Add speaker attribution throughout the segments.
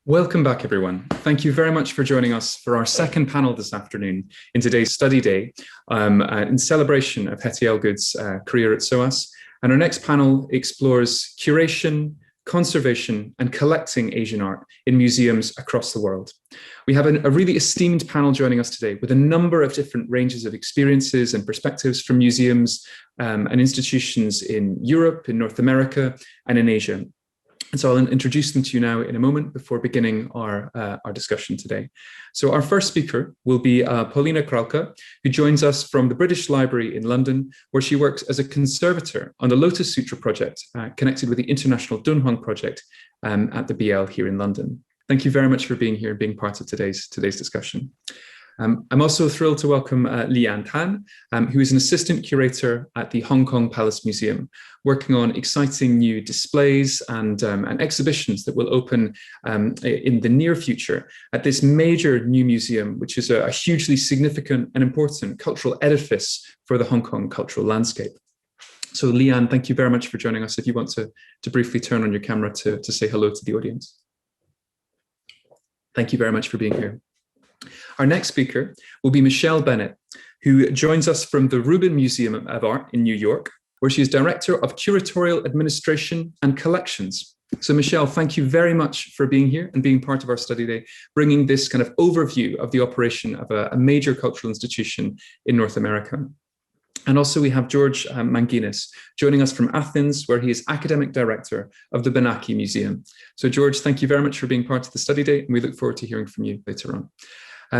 Speaker 1: Welcome back, everyone. Thank you very much for joining us for our second panel this afternoon in today's study day in celebration of Heather Elgood's career at SOAS. And our next panel explores curation, conservation, and collecting Asian art in museums across the world. We have a really esteemed panel joining us today with a number of different ranges of experiences and perspectives from museums and institutions in Europe, in North America, and in Asia. And so I'll introduce them to you now in a moment before beginning our discussion today. So our first speaker will be Paulina Kralka, who joins us from the British Library in London, where she works as a conservator on the Lotus Sutra project, connected with the International Dunhuang project at the BL here in London. Thank you very much for being here and being part of today's discussion. I'm also thrilled to welcome Lian Tan, who is an assistant curator at the Hong Kong Palace Museum, working on exciting new displays and exhibitions that will open in the near future at this major new museum, which is a hugely significant and important cultural edifice for the Hong Kong cultural landscape. So Lian, thank you very much for joining us. If you want to briefly turn on your camera to say hello to the audience. Thank you very much for being here. Our next speaker will be Michelle Bennett, who joins us from the Ruben Museum of Art in New York, where she is Director of Curatorial Administration and Collections. So Michelle, thank you very much for being here and being part of our study day, bringing this kind of overview of the operation of a major cultural institution in North America. And also we have George Manginis joining us from Athens, where he is Academic Director of the Benaki Museum. So George, thank you very much for being part of the study day, and we look forward to hearing from you later on.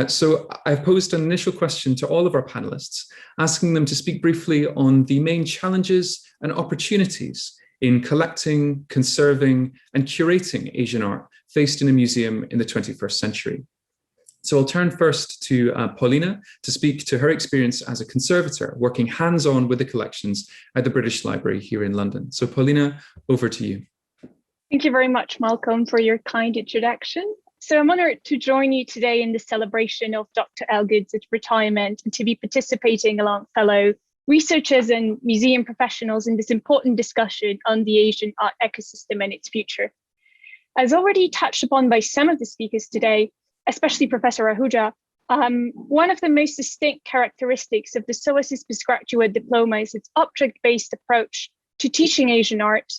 Speaker 1: So I've posed an initial question to all of our panelists, asking them to speak briefly on the main challenges and opportunities in collecting, conserving, and curating Asian art faced in a museum in the 21st century. So I'll turn first to Paulina to speak to her experience as a conservator, working hands-on with the collections at the British Library here in London. So Paulina, over to you.
Speaker 2: Thank you very much, Malcolm, for your kind introduction. So I'm honored to join you today in the celebration of Dr. Elgood's retirement and to be participating along fellow researchers and museum professionals in this important discussion on the Asian art ecosystem and its future. As already touched upon by some of the speakers today, especially Professor Ahuja, one of the most distinct characteristics of the SOAS' postgraduate diploma is its object-based approach to teaching Asian art,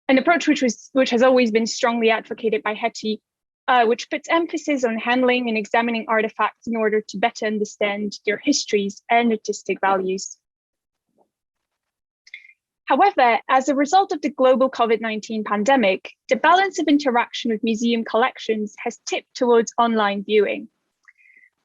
Speaker 2: an approach which has always been strongly advocated by Hetty, which puts emphasis on handling and examining artifacts in order to better understand their histories and artistic values. However, as a result of the global COVID-19 pandemic, the balance of interaction with museum collections has tipped towards online viewing.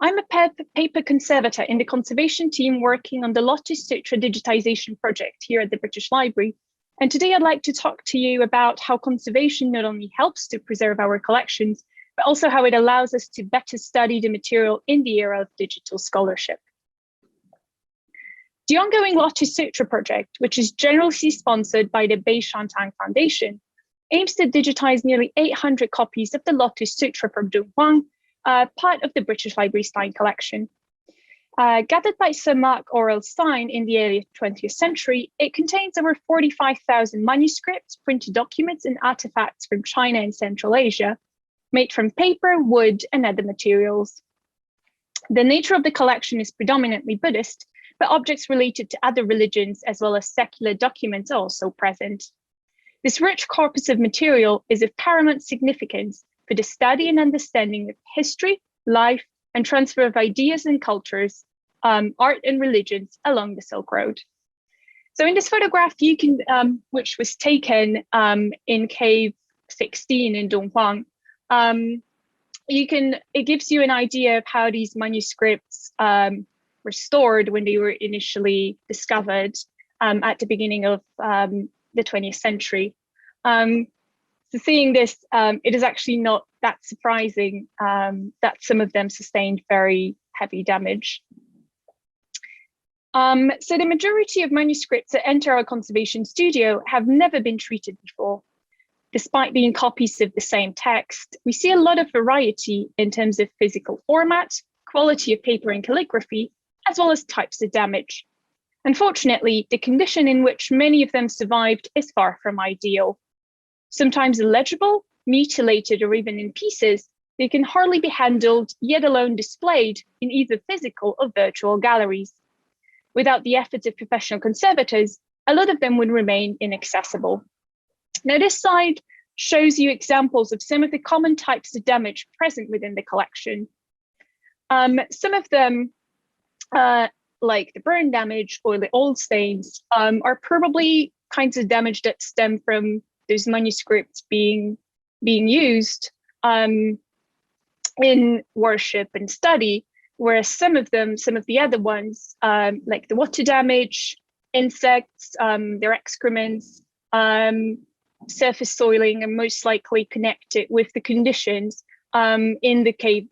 Speaker 2: I'm a paper conservator in the conservation team working on the Lotus Sutra digitization project here at the British Library. And today I'd like to talk to you about how conservation not only helps to preserve our collections, but also how it allows us to better study the material in the era of digital scholarship. The ongoing Lotus Sutra project, which is generously sponsored by the Bei Shantang Foundation, aims to digitize nearly 800 copies of the Lotus Sutra from Dunhuang, part of the British Library Stein collection. Gathered by Sir Mark Aurel Stein in the early 20th century, it contains over 45,000 manuscripts, printed documents, and artifacts from China and Central Asia, made from paper, wood, and other materials. The nature of the collection is predominantly Buddhist, but objects related to other religions as well as secular documents are also present. This rich corpus of material is of paramount significance for the study and understanding of history, life, and transfer of ideas and cultures, art and religions along the Silk Road. So in this photograph, you can, which was taken in cave 16 in Dunhuang, it gives you an idea of how these manuscripts were stored when they were initially discovered at the beginning of the 20th century. So seeing this, it is actually not that surprising that some of them sustained very heavy damage. So the majority of manuscripts that enter our conservation studio have never been treated before. Despite being copies of the same text, we see a lot of variety in terms of physical format, quality of paper and calligraphy, as well as types of damage. Unfortunately, the condition in which many of them survived is far from ideal. Sometimes illegible, mutilated or even in pieces, they can hardly be handled, yet alone displayed in either physical or virtual galleries. Without the efforts of professional conservators, a lot of them would remain inaccessible. Now, this slide shows you examples of some of the common types of damage present within the collection. Some of them, like the burn damage or the old stains, are probably kinds of damage that stem from those manuscripts being used in worship and study, whereas some of the other ones, like the water damage, insects, their excrements, surface soiling, are most likely connected with the conditions in the cave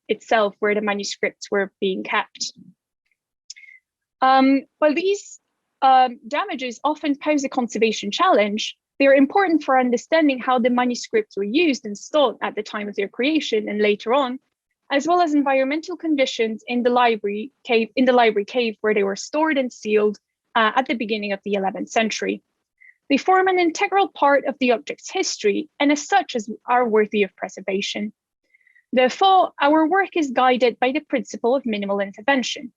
Speaker 2: itself where the manuscripts were being kept. While these damages often pose a conservation challenge, they are important for understanding how the manuscripts were used and stored at the time of their creation and later on, as well as environmental conditions in the library cave where they were stored and sealed at the beginning of the 11th century. They form an integral part of the object's history and as such are worthy of preservation. Therefore, our work is guided by the principle of minimal intervention.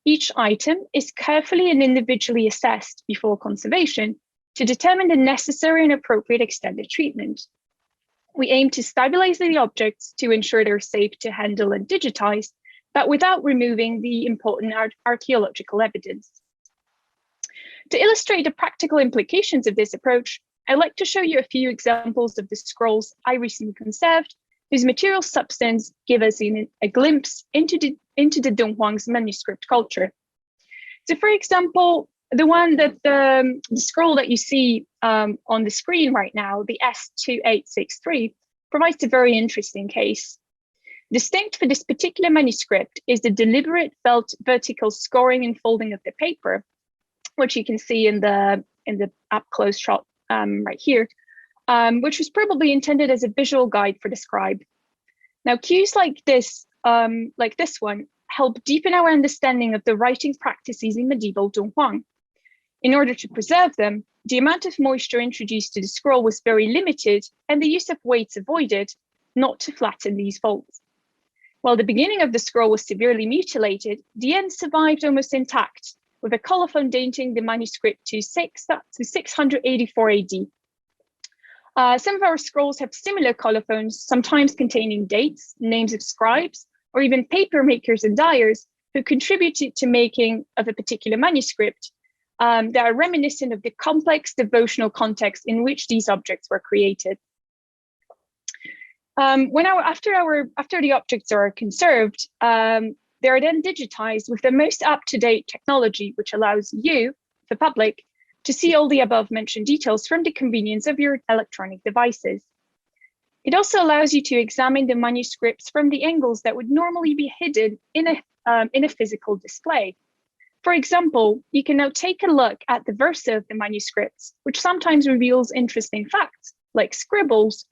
Speaker 2: Each item is carefully and individually assessed before conservation to determine the necessary and appropriate extended treatment. We aim to stabilize the objects to ensure they're safe to handle and digitize, but without removing the important archaeological evidence. To illustrate the practical implications of this approach, I'd like to show you a few examples of the scrolls I recently conserved, whose material substance give us a glimpse into the Dunhuang's manuscript culture. So, for example, the one that the scroll that you see on the screen right now, the S2863, provides a very interesting case. Distinct for this particular manuscript is the deliberate vertical scoring and folding of the paper, which you can see in the up close shot right here, which was probably intended as a visual guide for the scribe. Now, cues like this one, help deepen our understanding of the writing practices in medieval Dunhuang. In order to preserve them, the amount of moisture introduced to the scroll was very limited and the use of weights avoided, not to flatten these folds. While the beginning of the scroll was severely mutilated, the end survived almost intact, with a colophon dating the manuscript to 684 AD. Some of our scrolls have similar colophons, sometimes containing dates, names of scribes, or even paper makers and dyers who contributed to making of a particular manuscript that are reminiscent of the complex devotional context in which these objects were created. After the objects are conserved, they are then digitized with the most up-to-date technology, which allows you, the public, to see all the above mentioned details from the convenience of your electronic devices. It also allows you to examine the manuscripts from the angles that would normally be hidden in a physical display. For example, you can now take a look at the versa of the manuscripts, which sometimes reveals interesting facts, like scribbles,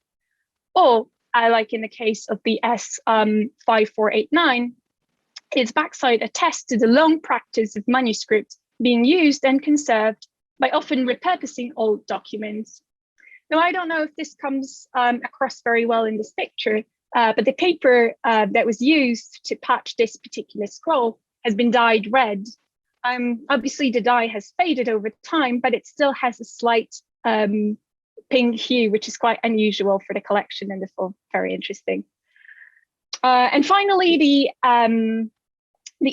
Speaker 2: or, like in the case of the S5489, its backside attests to the long practice of manuscripts being used and conserved by often repurposing old documents. Now, I don't know if this comes across very well in this picture, but the paper that was used to patch this particular scroll has been dyed red. Obviously, the dye has faded over time, but it still has a slight pink hue, which is quite unusual for the collection and therefore very interesting. And finally, the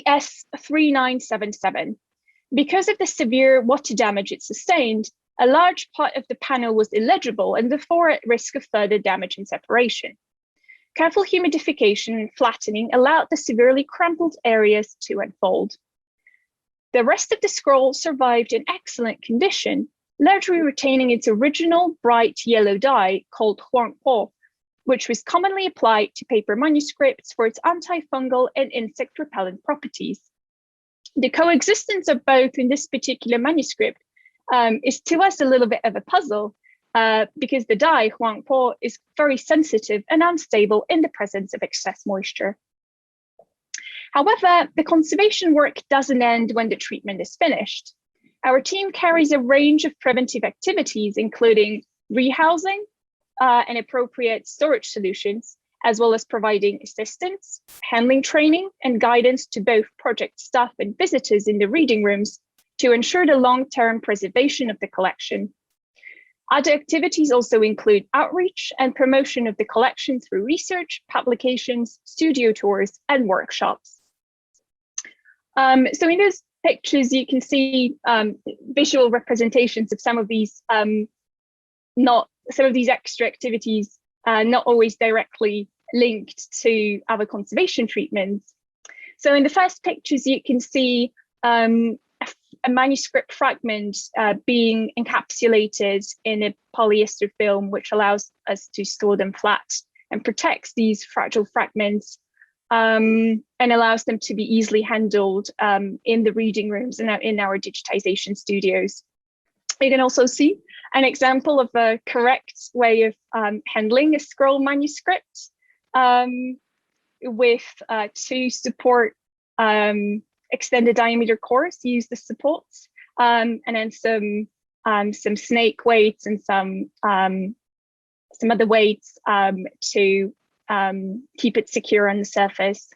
Speaker 2: S3977. Because of the severe water damage it sustained, a large part of the panel was illegible and therefore at risk of further damage and separation. Careful humidification and flattening allowed the severely crumpled areas to unfold. The rest of the scroll survived in excellent condition, largely retaining its original bright yellow dye called huangpo, which was commonly applied to paper manuscripts for its antifungal and insect repellent properties. The coexistence of both in this particular manuscript is to us a little bit of a puzzle because the dye, huangpo, is very sensitive and unstable in the presence of excess moisture. However, the conservation work doesn't end when the treatment is finished. Our team carries a range of preventive activities, including rehousing, and appropriate storage solutions, as well as providing assistance, handling training, and guidance to both project staff and visitors in the reading rooms to ensure the long-term preservation of the collection. Other activities also include outreach and promotion of the collection through research, publications, studio tours, and workshops. So in those pictures, you can see visual representations of some of these extra activities, not always directly linked to other conservation treatments. So in the first pictures, you can see a manuscript fragment being encapsulated in a polyester film, which allows us to store them flat and protects these fragile fragments and allows them to be easily handled in the reading rooms and in our digitization studios. You can also see an example of a correct way of handling a scroll manuscript with two support extended diameter cores used as supports, and then some snake weights and some other weights to keep it secure on the surface.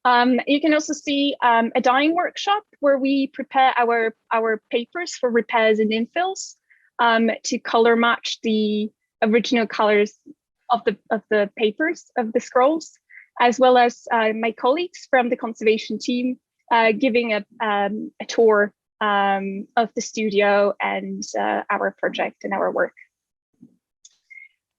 Speaker 2: You can also see a dyeing workshop where we prepare our papers for repairs and infills to color match the original colors of the papers of the scrolls, as well as my colleagues from the conservation team giving a tour of the studio and our project and our work.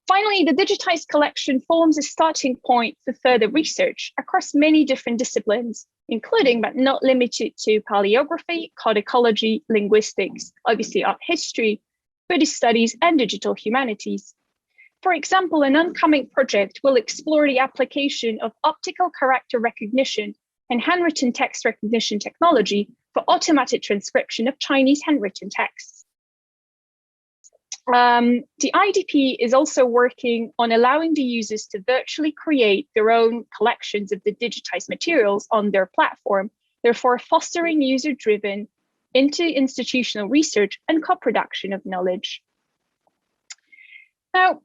Speaker 2: Finally, the digitized collection forms a starting point for further research across many different disciplines, including but not limited to paleography, codicology, linguistics, obviously art history, Buddhist studies, and digital humanities. For example, an oncoming project will explore the application of optical character recognition and handwritten text recognition technology for automatic transcription of Chinese handwritten texts. The IDP is also working on allowing the users to virtually create their own collections of the digitized materials on their platform, therefore fostering user-driven inter-institutional research and co-production of knowledge. Now,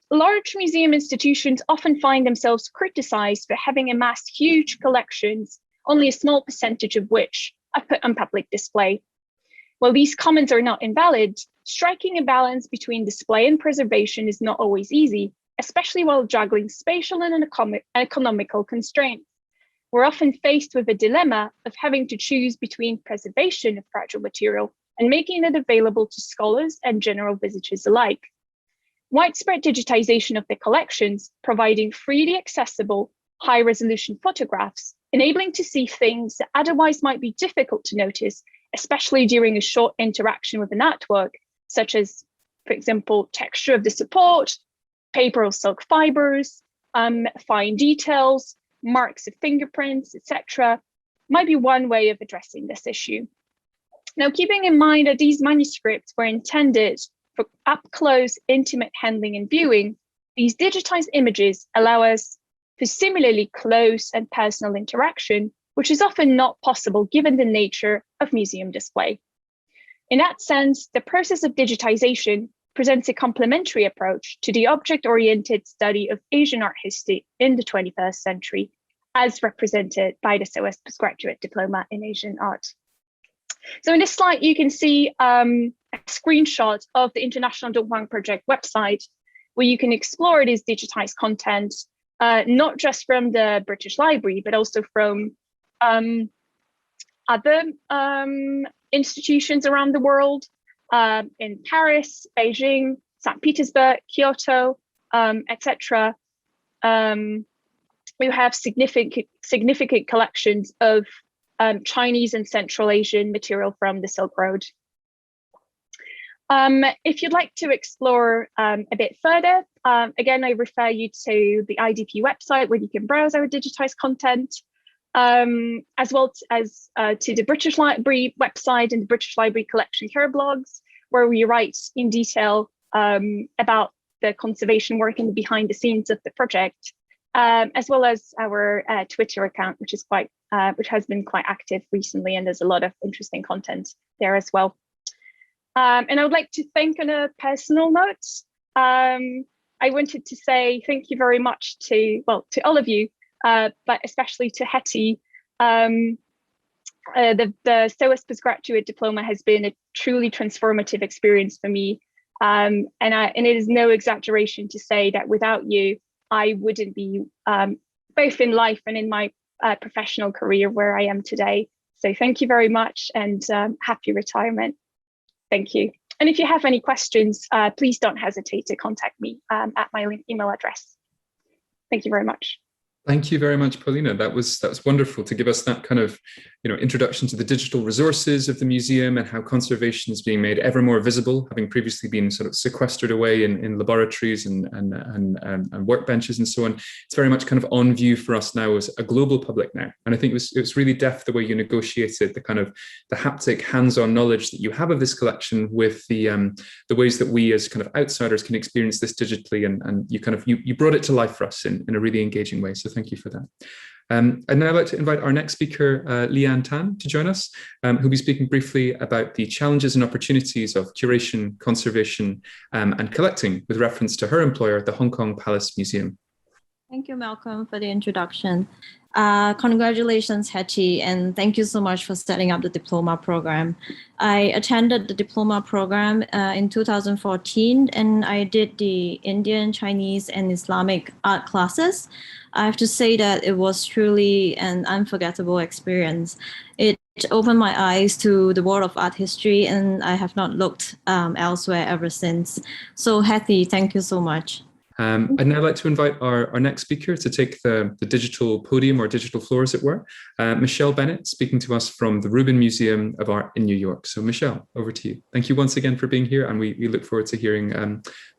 Speaker 2: large museum institutions often find themselves criticized for having amassed huge collections, only a small percentage of which are put on public display. While these comments are not invalid, striking a balance between display and preservation is not always easy, especially while juggling spatial and economical constraints. We're often faced with a dilemma of having to choose between preservation of fragile material and making it available to scholars and general visitors alike. Widespread digitization of the collections, providing freely accessible, high-resolution photographs, enabling to see things that otherwise might be difficult to notice, especially during a short interaction with an artwork, such as, for example, texture of the support, paper or silk fibers, fine details, marks of fingerprints, etc., might be one way of addressing this issue. Now, keeping in mind that these manuscripts were intended for up-close, intimate handling and viewing, these digitized images allow us for similarly close and personal interaction, which is often not possible given the nature of museum display. In that sense, the process of digitization presents a complementary approach to the object-oriented study of Asian art history in the 21st century, as represented by the SOAS Postgraduate Diploma in Asian Art. So in this slide, you can see a screenshot of the International Dunhuang Project website, where you can explore this digitized content, not just from the British Library, but also from other institutions around the world, in Paris, Beijing, St. Petersburg, Kyoto, etc. We have significant collections of Chinese and Central Asian material from the Silk Road. If you'd like to explore a bit further, again, I refer you to the IDP website where you can browse our digitized content, as well as to the British Library website and the British Library Collection Care blogs, where we write in detail about the conservation work and the behind the scenes of the project, as well as our Twitter account, which has been quite active recently, and there's a lot of interesting content there as well. And I would like to thank on a personal note I wanted to say thank you very much to all of you, but especially to Hetty. The SOAS postgraduate diploma has been a truly transformative experience for me. And it is no exaggeration to say that without you, I wouldn't be both in life and in my professional career where I am today. So thank you very much, and happy retirement. Thank you. And if you have any questions, please don't hesitate to contact me at my email address. Thank you very much.
Speaker 1: Thank you very much, Paulina. That was wonderful to give us that kind of, introduction to the digital resources of the museum and how conservation is being made ever more visible, having previously been sort of sequestered away in laboratories and workbenches and so on. It's very much kind of on view for us now as a global public now. And I think it was really deft the way you negotiated the kind of the haptic hands-on knowledge that you have of this collection with the ways that we as kind of outsiders can experience this digitally, and you brought it to life for us in a really engaging way. So thank you for that. I'd now like to invite our next speaker, Leanne Tan, to join us, who'll be speaking briefly about the challenges and opportunities of curation, conservation, and collecting with reference to her employer, the Hong Kong Palace Museum.
Speaker 3: Thank you, Malcolm, for the introduction. Congratulations, Hetty, and thank you so much for setting up the diploma program. I attended the diploma program in 2014, and I did the Indian, Chinese, and Islamic art classes. I have to say that it was truly an unforgettable experience. It opened my eyes to the world of art history, and I have not looked elsewhere ever since. So Hetty, thank you so much.
Speaker 1: I'd now like to invite our next speaker to take the digital podium or digital floor, as it were, Michelle Bennett, speaking to us from the Ruben Museum of Art in New York. So Michelle, over to you. Thank you once again for being here, and we look forward to hearing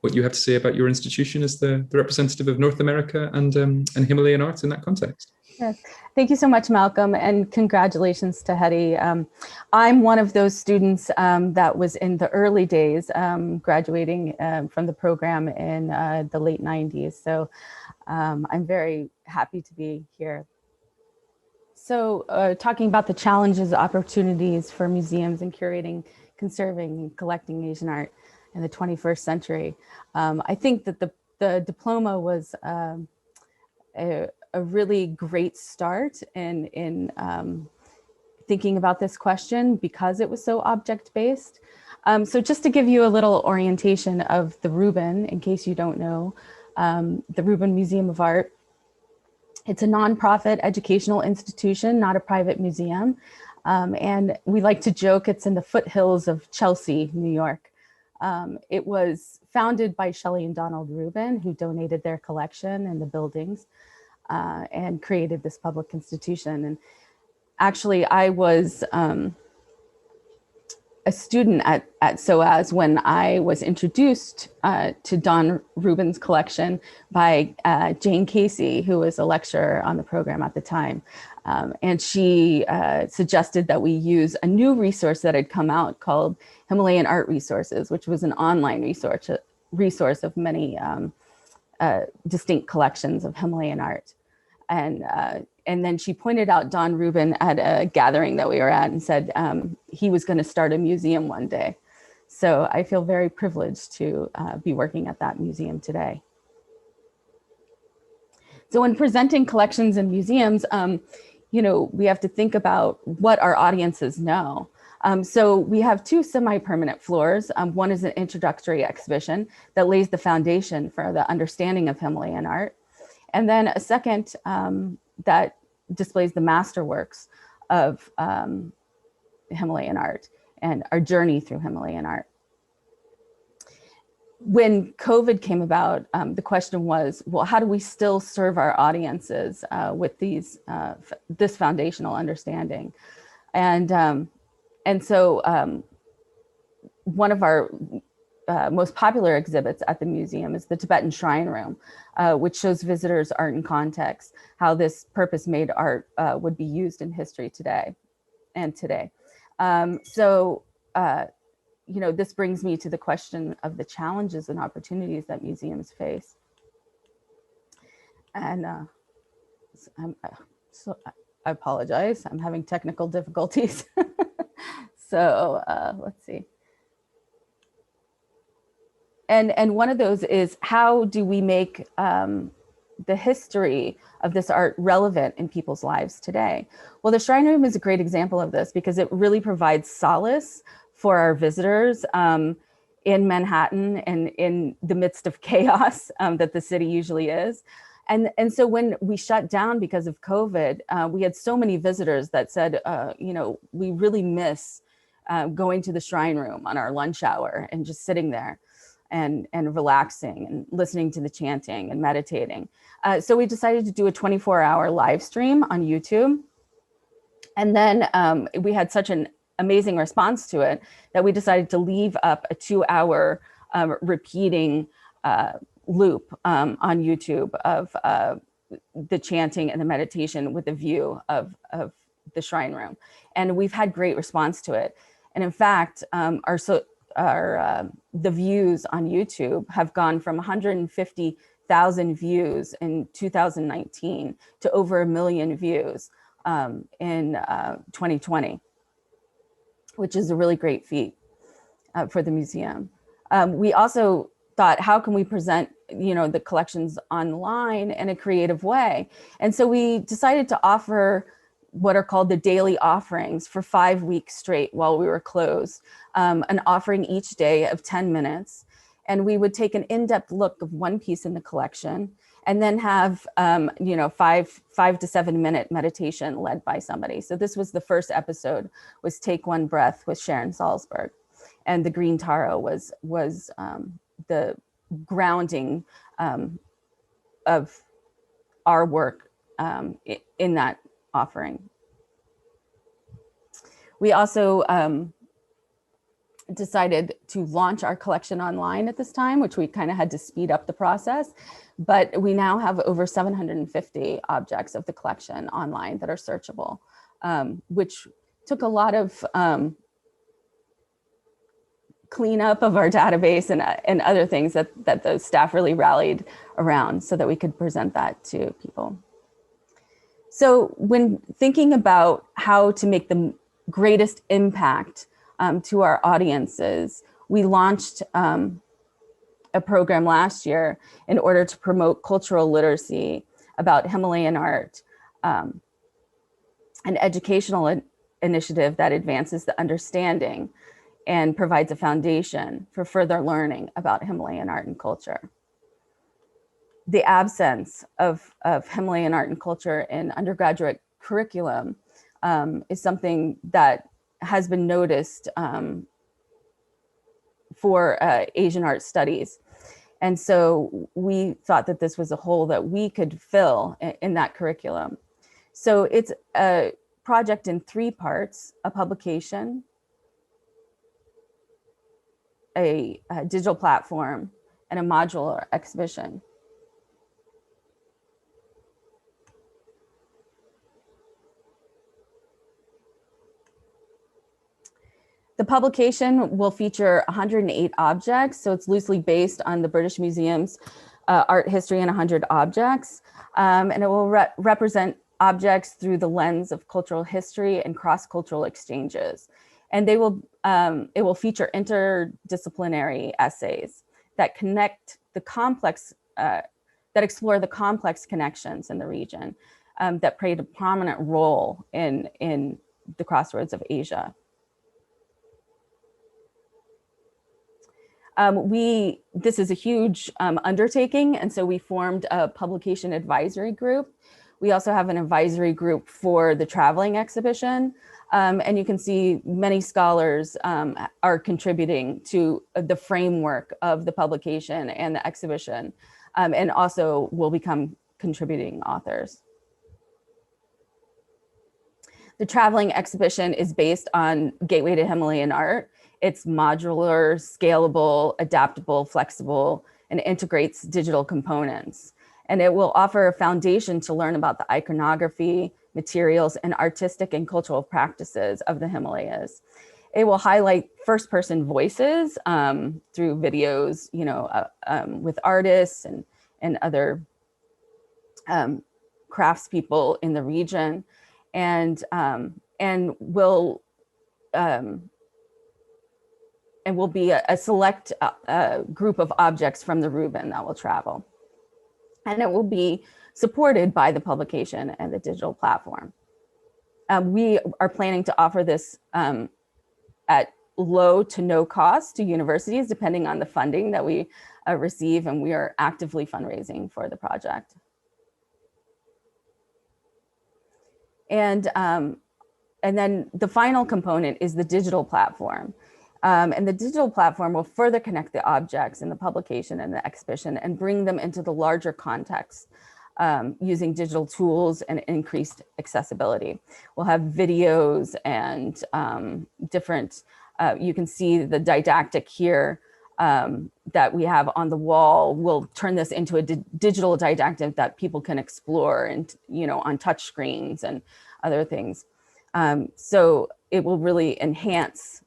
Speaker 1: what you have to say about your institution as the representative of North America and Himalayan art in that context.
Speaker 4: Yes. Thank you so much, Malcolm, and congratulations to Hetty. I'm one of those students that was in the early days, graduating from the program in the late 90s. So I'm very happy to be here. So talking about the challenges, opportunities for museums in curating, conserving, and collecting Asian art in the 21st century. I think that the diploma was a really great start in thinking about this question because it was so object-based. So just to give you a little orientation of the Ruben, in case you don't know, the Ruben Museum of Art, it's a nonprofit educational institution, not a private museum. And we like to joke it's in the foothills of Chelsea, New York. It was founded by Shelley and Donald Ruben, who donated their collection and the buildings. And created this public institution. And actually, I was a student at SOAS when I was introduced to Don Ruben's collection by Jane Casey, who was a lecturer on the program at the time. And she suggested that we use a new resource that had come out called Himalayan Art Resources, which was an online resource of many distinct collections of Himalayan art. And then she pointed out Don Ruben at a gathering that we were at and said he was going to start a museum one day. So I feel very privileged to be working at that museum today. So when presenting collections in museums, we have to think about what our audiences know. So we have two semi-permanent floors. One is an introductory exhibition that lays the foundation for the understanding of Himalayan art. And then a second that displays the masterworks of Himalayan art and our journey through Himalayan art. When COVID came about, the question was, well, how do we still serve our audiences with this foundational understanding? And so one of our most popular exhibits at the museum is the Tibetan Shrine Room, which shows visitors art in context, how this purpose-made art would be used in history today. This brings me to the question of the challenges and opportunities that museums face. And so I apologize, I'm having technical difficulties. So let's see. And one of those is, how do we make the history of this art relevant in people's lives today? Well, the Shrine Room is a great example of this because it really provides solace for our visitors in Manhattan and in the midst of chaos that the city usually is. And so when we shut down because of COVID, we had so many visitors that said, you know, we really miss going to the Shrine Room on our lunch hour and just sitting there and relaxing and listening to the chanting and meditating. So we decided to do a 24-hour live stream on YouTube. And then we had such an amazing response to it that we decided to leave up a 2-hour repeating loop on YouTube of the chanting and the meditation with a view of the Shrine Room. And we've had great response to it. And in fact, the views on YouTube have gone from 150,000 views in 2019 to over 1 million views in 2020, which is a really great feat for the museum. We also thought, how can we present, you know, the collections online in a creative way? And so we decided to offer what are called the daily offerings for 5 weeks straight while we were closed, an offering each day of 10 minutes. And we would take an in-depth look of one piece in the collection and then have, you know, 5 to 7 minute meditation led by somebody. So this was the first episode, was Take One Breath with Sharon Salzberg. And the green taro was the grounding of our work in that offering. We also decided to launch our collection online at this time, which we kind of had to speed up the process, but we now have over 750 objects of the collection online that are searchable, which took a lot of cleanup of our database and other things that the staff really rallied around so that we could present that to people. So when thinking about how to make the greatest impact to our audiences, we launched a program last year in order to promote cultural literacy about Himalayan art, an educational initiative that advances the understanding and provides a foundation for further learning about Himalayan art and culture. The absence of Himalayan art and culture in undergraduate curriculum is something that has been noticed for Asian art studies. And so we thought that this was a hole that we could fill in that curriculum. So it's a project in 3 parts: a publication, a digital platform, and a modular exhibition. The publication will feature 108 objects, so it's loosely based on the British Museum's art history in 100 objects, and it will represent objects through the lens of cultural history and cross-cultural exchanges. And they will, it will feature interdisciplinary essays that connect the complex, that explore the complex connections in the region that played a prominent role in the crossroads of Asia. This is a huge undertaking, and so we formed a publication advisory group. We also have an advisory group for the traveling exhibition, and you can see many scholars are contributing to the framework of the publication and the exhibition, and also will become contributing authors. The traveling exhibition is based on Gateway to Himalayan Art. It's modular, scalable, adaptable, flexible, and integrates digital components. And it will offer a foundation to learn about the iconography, materials, and artistic and cultural practices of the Himalayas. It will highlight first-person voices through videos, you know, with artists and other craftspeople in the region, and will and will be a select group of objects from the Ruben that will travel. And it will be supported by the publication and the digital platform. We are planning to offer this at low to no cost to universities, depending on the funding that we receive, and we are actively fundraising for the project. And then the final component is the digital platform. And the digital platform will further connect the objects in the publication and the exhibition and bring them into the larger context using digital tools and increased accessibility. We'll have videos and different, you can see the didactic here that we have on the wall. We'll turn this into a digital didactic that people can explore and, you know, on touch screens and other things. So it will really enhance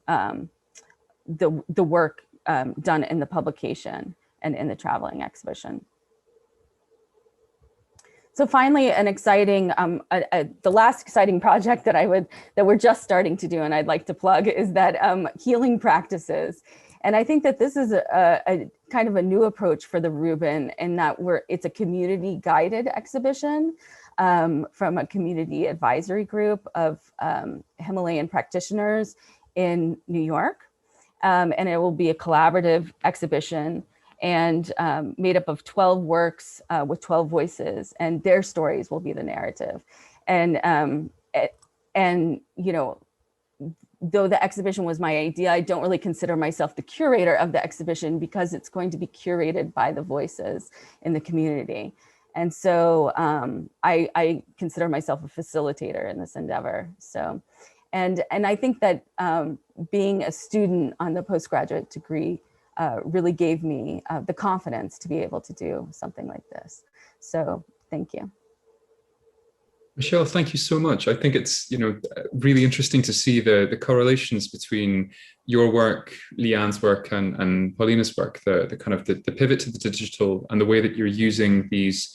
Speaker 4: the work done in the publication and in the traveling exhibition. So finally, an exciting, the last exciting project that we're just starting to do, and I'd like to plug, is that healing practices. And I think that this is a kind of a new approach for the Ruben, in that it's a community guided exhibition from a community advisory group of Himalayan practitioners in New York. And it will be a collaborative exhibition and made up of 12 works with 12 voices, and their stories will be the narrative. And you know, though the exhibition was my idea, I don't really consider myself the curator of the exhibition, because it's going to be curated by the voices in the community. And so I consider myself a facilitator in this endeavor. So, and I think that being a student on the postgraduate degree really gave me the confidence to be able to do something like this. So thank you.
Speaker 1: Michelle, thank you so much. I think it's, you know, really interesting to see the correlations between your work, Leanne's work, and Paulina's work, the kind of the pivot to the digital, and the way that you're using these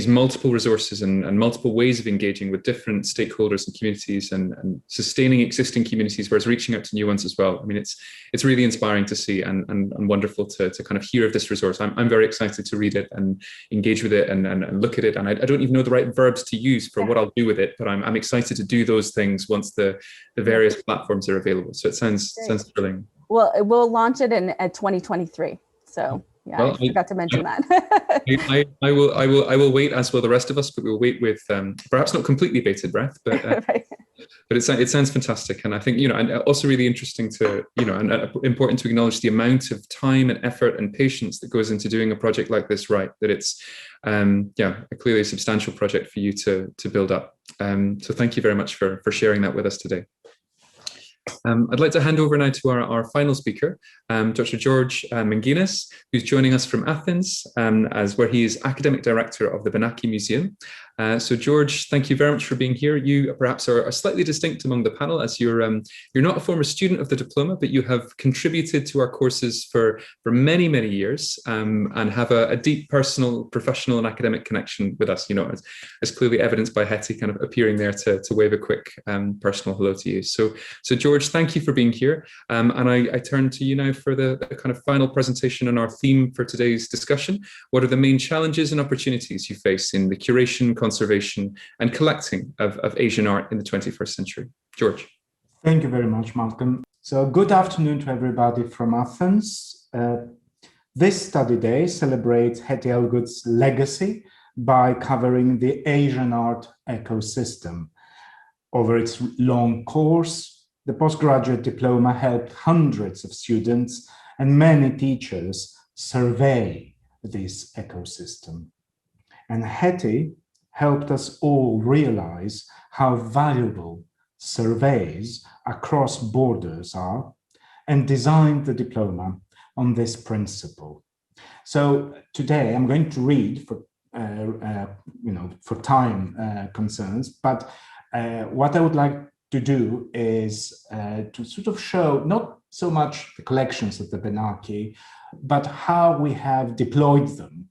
Speaker 1: multiple resources and multiple ways of engaging with different stakeholders and communities, and sustaining existing communities, whereas reaching out to new ones as well. I mean, it's really inspiring to see and wonderful to kind of hear of this resource. I'm very excited to read it and engage with it and look at it. And I don't even know the right verbs to use for what I'll do with it, but I'm excited to do those things once the various platforms are available. So it sounds thrilling.
Speaker 4: Well, we'll launch it in 2023. So. Yeah, well, I forgot to mention that.
Speaker 1: I will wait, as will the rest of us, but we'll wait with perhaps not completely bated breath, but
Speaker 4: right.
Speaker 1: But it sounds fantastic. And I think, you know, and also really interesting to, you know, and important to acknowledge the amount of time and effort and patience that goes into doing a project like this, right? That it's, clearly a substantial project for you to build up. So thank you very much for sharing that with us today. I'd like to hand over now to our final speaker, Dr. George Manginis, who's joining us from Athens, where he is academic director of the Benaki Museum. So George, thank you very much for being here. You perhaps are slightly distinct among the panel, as you're not a former student of the diploma, but you have contributed to our courses for many, many years, and have a deep personal, professional and academic connection with us, you know, as clearly evidenced by Hetty kind of appearing there to wave a quick personal hello to you. So George, thank you for being here. And I turn to you now for the kind of final presentation on our theme for today's discussion. What are the main challenges and opportunities you face in the curation, conservation and collecting of Asian art in the 21st century? George.
Speaker 5: Thank you very much, Malcolm. So good afternoon to everybody from Athens. This study day celebrates Heather Elgood's legacy by covering the Asian art ecosystem. Over its long course, the postgraduate diploma helped hundreds of students and many teachers survey this ecosystem. And Hetty helped us all realize how valuable surveys across borders are, and designed the diploma on this principle. So today I'm going to read for time concerns, but what I would like to do is to sort of show not so much the collections of the Benaki, but how we have deployed them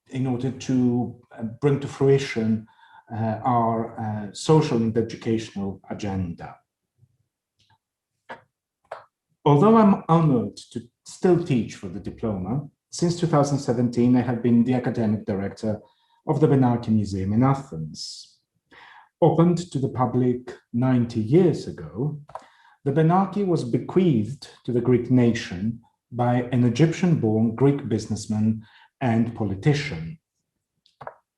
Speaker 5: in order to bring to fruition our social and educational agenda. Although I'm honored to still teach for the diploma, since 2017, I have been the academic director of the Benaki Museum in Athens. Opened to the public 90 years ago, the Benaki was bequeathed to the Greek nation by an Egyptian-born Greek businessman and politician.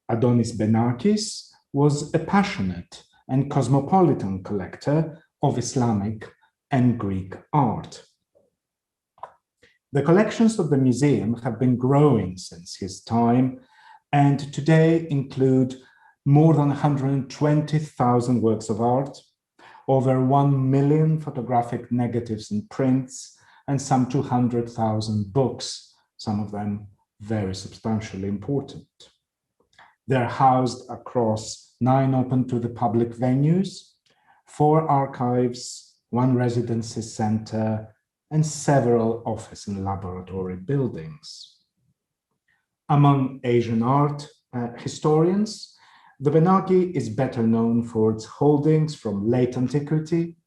Speaker 5: Adonis Benakis was a passionate and cosmopolitan collector of Islamic and Greek art. The collections of the museum have been growing since his time and today include more than 120,000 works of art, over 1 million photographic negatives and prints, and some 200,000 books, some of them very substantially important. They're housed across 9 open to the public venues, 4 archives, 1 residency center, and several office and laboratory buildings. Among Asian art historians, the Benaki is better known for its holdings from late antiquity,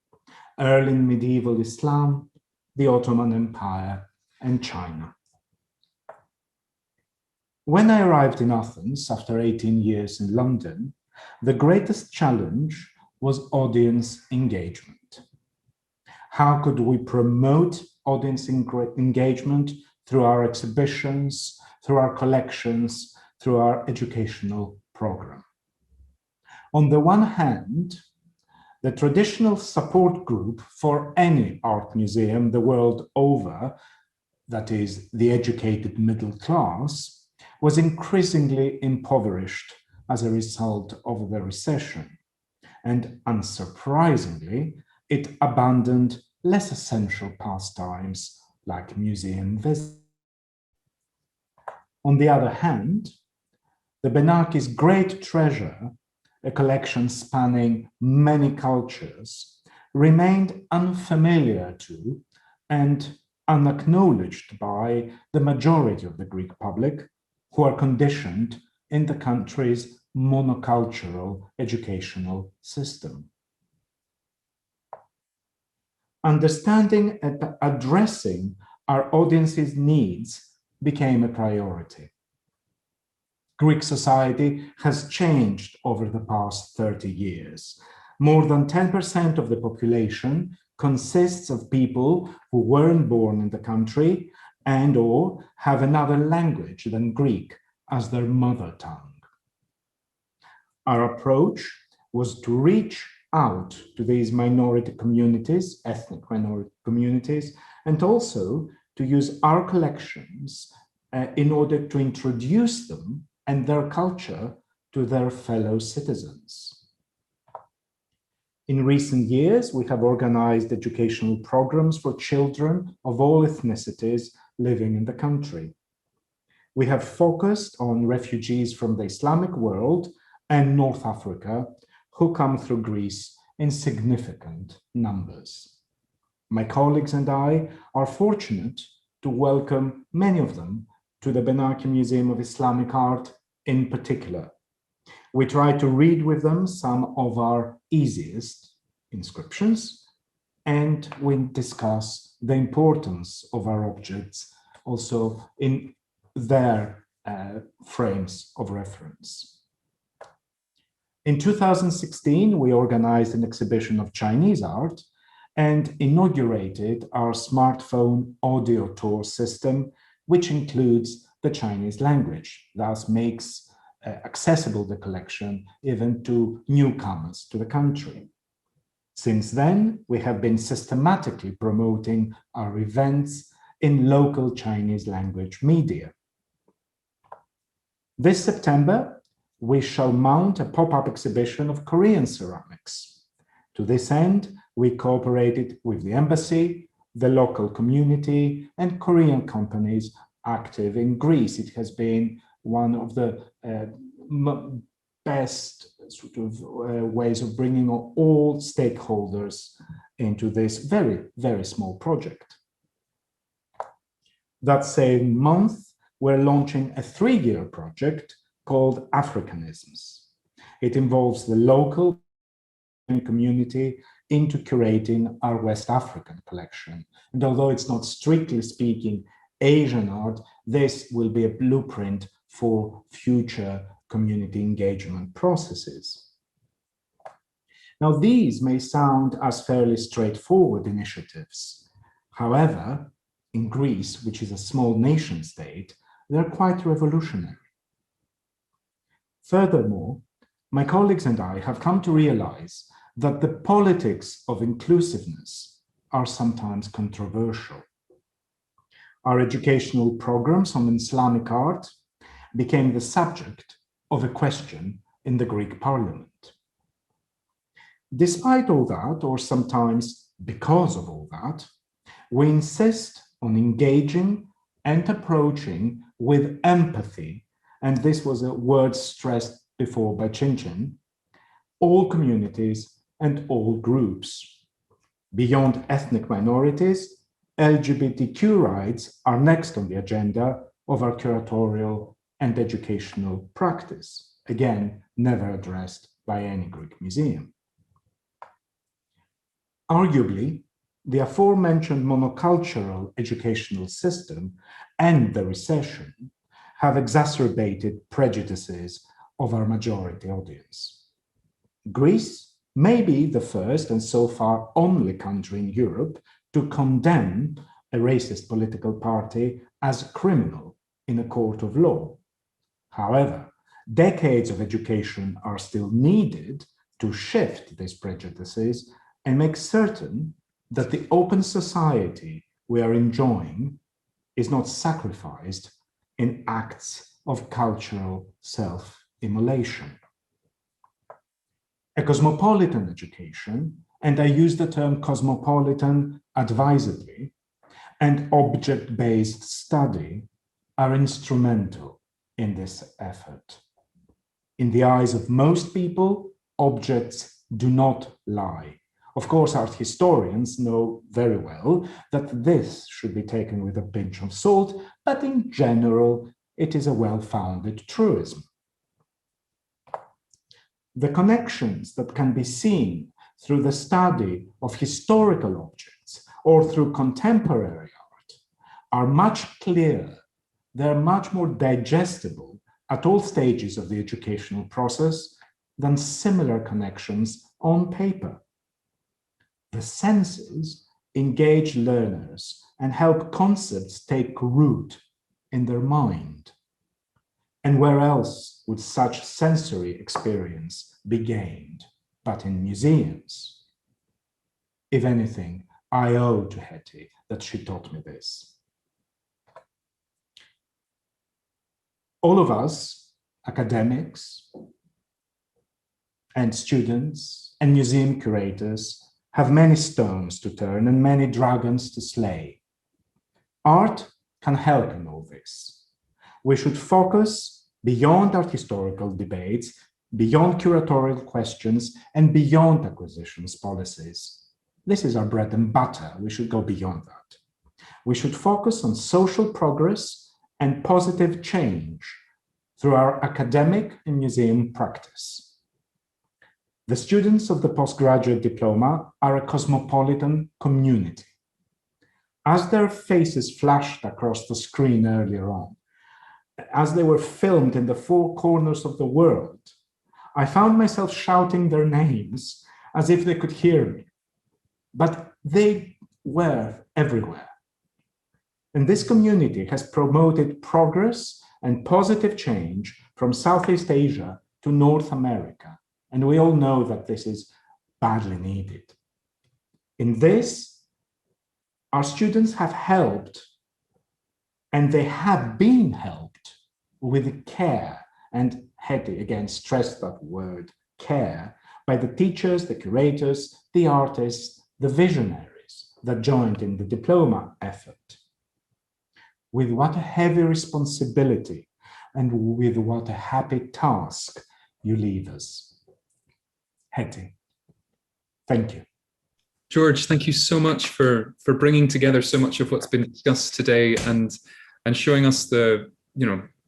Speaker 5: early medieval Islam, the Ottoman Empire, and China. When I arrived in Athens after 18 years in London, the greatest challenge was audience engagement. How could we promote audience engagement through our exhibitions, through our collections, through our educational program? On the one hand, the traditional support group for any art museum the world over, that is, the educated middle class, was increasingly impoverished as a result of the recession. And unsurprisingly, it abandoned less essential pastimes like museum visits. On the other hand, the Benaki's great treasure, a collection spanning many cultures, remained unfamiliar to and unacknowledged by the majority of the Greek public, who are conditioned in the country's monocultural educational system. Understanding and addressing our audience's needs became a priority. Greek society has changed over the past 30 years. More than 10% of the population consists of people who weren't born in the country and or have another language than Greek as their mother tongue. Our approach was to reach out to these minority communities, ethnic minority communities, and also to use our collections in order to introduce them and their culture to their fellow citizens. In recent years, we have organized educational programs for children of all ethnicities living in the country. We have focused on refugees from the Islamic world and North Africa who come through Greece in significant numbers. My colleagues and I are fortunate to welcome many of them to the Benaki Museum of Islamic Art in particular. We try to read with them some of our easiest inscriptions, and we discuss the importance of our objects also in their frames of reference. In 2016, we organized an exhibition of Chinese art and inaugurated our smartphone audio tour system, which includes the Chinese language, thus makes accessible the collection even to newcomers to the country. Since then, we have been systematically promoting our events in local Chinese language media. This September, we shall mount a pop-up exhibition of Korean ceramics. To this end, we cooperated with the embassy, the local community, and Korean companies active in Greece. It has been one of the best sort of ways of bringing all stakeholders into this very, very small project. That same month, we're launching a 3-year project called Africanisms. It involves the local community into curating our West African collection. And although it's not strictly speaking Asian art, this will be a blueprint for future community engagement processes. Now, these may sound as fairly straightforward initiatives. However, in Greece, which is a small nation state, they're quite revolutionary. Furthermore, my colleagues and I have come to realize that the politics of inclusiveness are sometimes controversial. Our educational programs on Islamic art became the subject of a question in the Greek parliament. Despite all that, or sometimes because of all that, we insist on engaging and approaching with empathy, and this was a word stressed before by Chin, all communities and all groups. Beyond ethnic minorities, LGBTQ rights are next on the agenda of our curatorial and educational practice, again, never addressed by any Greek museum. Arguably, the aforementioned monocultural educational system and the recession have exacerbated prejudices of our majority audience. Greece may be the first and so far only country in Europe to condemn a racist political party as criminal in a court of law. However, decades of education are still needed to shift these prejudices and make certain that the open society we are enjoying is not sacrificed in acts of cultural self-immolation. A cosmopolitan education, and I use the term cosmopolitan advisedly, and object-based study are instrumental in this effort. In the eyes of most people, objects do not lie. Of course, art historians know very well that this should be taken with a pinch of salt, but in general, it is a well-founded truism. The connections that can be seen through the study of historical objects or through contemporary art are much clearer. They're much more digestible at all stages of the educational process than similar connections on paper. The senses engage learners and help concepts take root in their mind. And where else would such sensory experience be gained but in museums? If anything, I owe to Hetty that she taught me this. All of us, academics and students and museum curators, have many stones to turn and many dragons to slay. Art can help in all this. We should focus beyond art historical debates, beyond curatorial questions, and beyond acquisitions policies. This is our bread and butter. We should go beyond that. We should focus on social progress and positive change through our academic and museum practice. The students of the postgraduate diploma are a cosmopolitan community. As their faces flashed across the screen earlier on, as they were filmed in the four corners of the world, I found myself shouting their names as if they could hear me. But they were everywhere. And this community has promoted progress and positive change from Southeast Asia to North America. And we all know that this is badly needed. In this, our students have helped, and they have been helped with care, and Hetty again stressed that word, care, by the teachers, the curators, the artists, the visionaries that joined in the diploma effort. With what a heavy responsibility and with what a happy task you leave us. Hetty, thank you.
Speaker 1: George, thank you so much for bringing together so much of what's been discussed today and showing us the,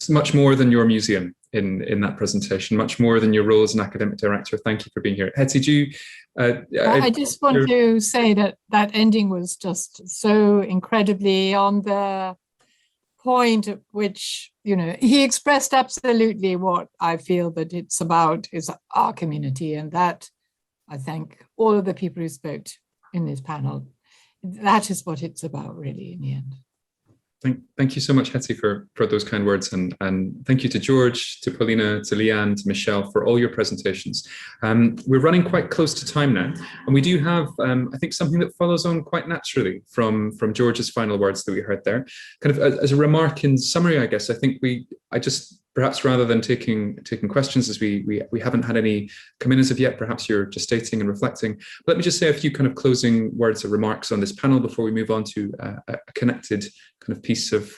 Speaker 1: much more than your museum in that presentation, much more than your role as an academic director. Thank you for being here. Hetty, do you
Speaker 6: I just want to say that that ending was just so incredibly on the point at which, you know, he expressed absolutely what I feel that it's about is our community, and that I thank all of the people who spoke in this panel. That is what it's about, really, in the end.
Speaker 1: Thank you so much, Hetty, for those kind words, and thank you to George, to Paulina, to Leanne, to Michelle for all your presentations. We're running quite close to time now, and we do have, I think, something that follows on quite naturally from George's final words that we heard there. Kind of as a remark in summary, I guess, I think I just perhaps rather than taking questions, as we haven't had any come in as of yet, perhaps you're just stating and reflecting. But let me just say a few kind of closing words or remarks on this panel before we move on to a connected kind of piece of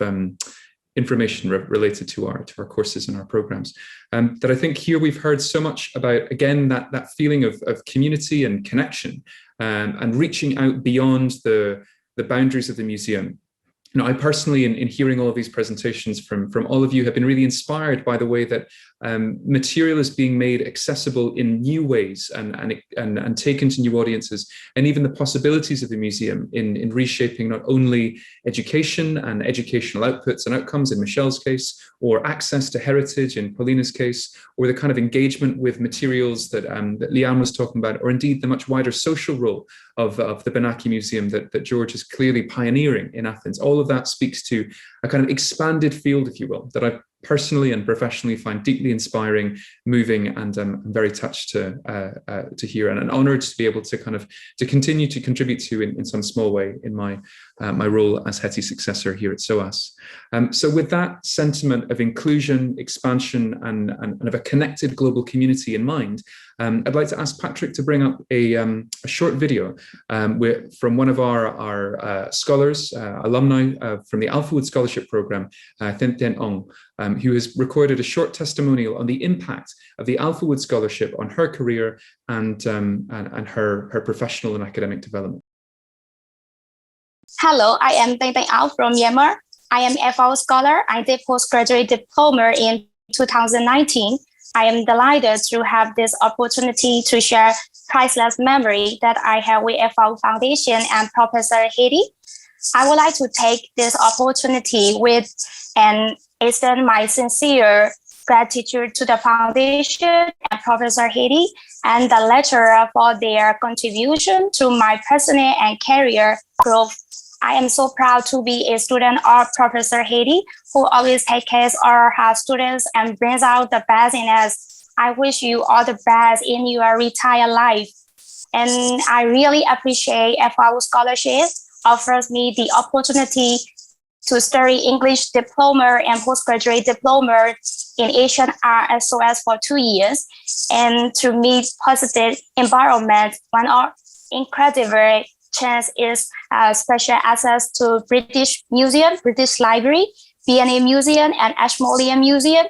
Speaker 1: information related to our courses and our programs. That I think here we've heard so much about, again, that feeling of community and connection, and reaching out beyond the boundaries of the museum. You know, I personally, in hearing all of these presentations from all of you, have been really inspired by the way that material is being made accessible in new ways and taken to new audiences, and even the possibilities of the museum in reshaping not only education and educational outputs and outcomes in Michelle's case, or access to heritage in Paulina's case, or the kind of engagement with materials that Leanne was talking about, or indeed the much wider social role of the Benaki Museum that George is clearly pioneering in Athens. All of that speaks to a kind of expanded field, if you will, that I personally and professionally find deeply inspiring, moving, and I'm very touched to hear, and honoured to be able to kind of continue to contribute to in some small way in my role as Hetty's successor here at SOAS. So with that sentiment of inclusion, expansion, and of a connected global community in mind, I'd like to ask Patrick to bring up a short video from one of our scholars, alumni from the Alphawood Scholarship Programme, Then Then Ong, who has recorded a short testimonial on the impact of the Alphawood Scholarship on her career and her professional and academic development.
Speaker 7: Hello, I am Then Then Ong from Myanmar. I am FAO scholar. I did postgraduate diploma in 2019. I am delighted to have this opportunity to share priceless memory that I have with FAO Foundation and Professor Heather. I would like to take this opportunity and extend my sincere gratitude to the foundation and Professor Heather and the lecturer for their contribution to my personal and career growth. I am so proud to be a student of Professor Heather, who always takes care of her students and brings out the best in us. I wish you all the best in your retired life. And I really appreciate FAO Scholarship offers me the opportunity to study English diploma and postgraduate diploma in Asian art at SOAS for 2 years, and to meet positive environment. One incredible chance is special access to British Museum, British Library, V&A Museum, and Ashmolean Museum.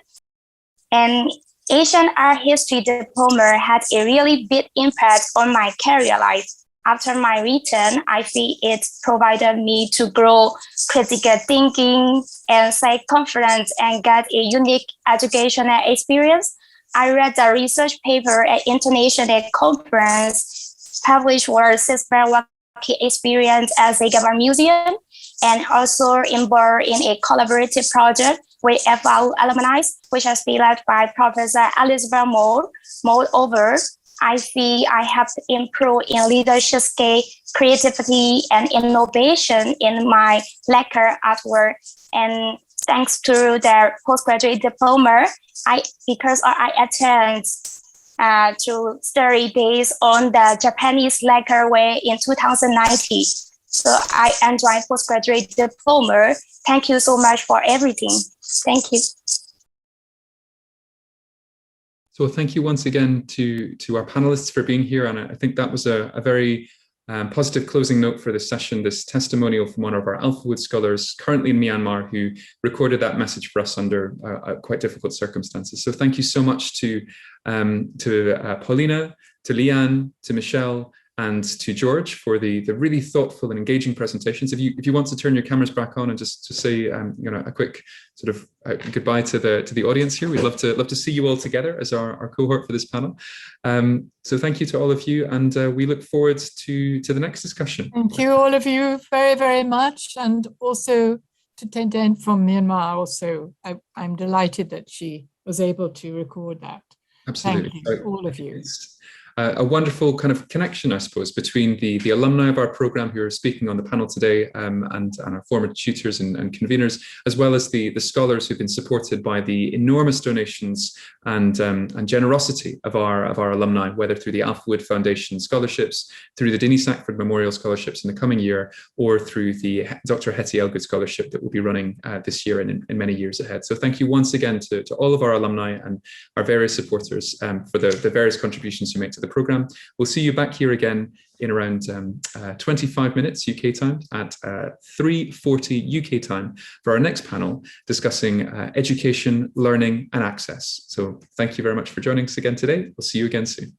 Speaker 7: And Asian art history diploma had a really big impact on my career life. After my return, I feel it provided me to grow critical thinking and self-confidence and get a unique educational experience. I read the research paper at international conference published for 6 months experience as a government museum, and also embarked in a collaborative project with FAO alumni, which has been led by Professor Elizabeth Moore. Moreover, I feel I have improved in leadership skill, creativity, and innovation in my lacquer artwork. And thanks to their postgraduate diploma, because I attend to study based on the Japanese lacquer way in 2019. So I enjoy postgraduate diploma. Thank you so much for everything. Thank you.
Speaker 1: So thank you once again to our panelists for being here. And I think that was a very positive closing note for this session, this testimonial from one of our Alphawood scholars currently in Myanmar, who recorded that message for us under quite difficult circumstances. So thank you so much to Paulina, to Leanne, to Michelle, and to George for the really thoughtful and engaging presentations. If you want to turn your cameras back on and just to say a quick sort of goodbye to the audience here, we'd love to see you all together as our cohort for this panel. So thank you to all of you, and we look forward to the next discussion.
Speaker 6: Thank you, all of you, very, very much, and also to Tenden from Myanmar. Also, I'm delighted that she was able to record that.
Speaker 1: Absolutely.
Speaker 6: Thank you, all of you.
Speaker 1: A wonderful kind of connection, I suppose, between the alumni of our program who are speaking on the panel today, and our former tutors and conveners, as well as the scholars who've been supported by the enormous donations and generosity of our alumni, whether through the Alphawood Foundation scholarships, through the Denny Sackford Memorial Scholarships in the coming year, or through the Dr Heather Elgood Scholarship that will be running this year and in many years ahead. So thank you once again to all of our alumni and our various supporters for the various contributions you make to the program. We'll see you back here again in around 25 minutes UK time at 3:40 UK time for our next panel discussing education, learning and access. So thank you very much for joining us again today. We'll see you again soon.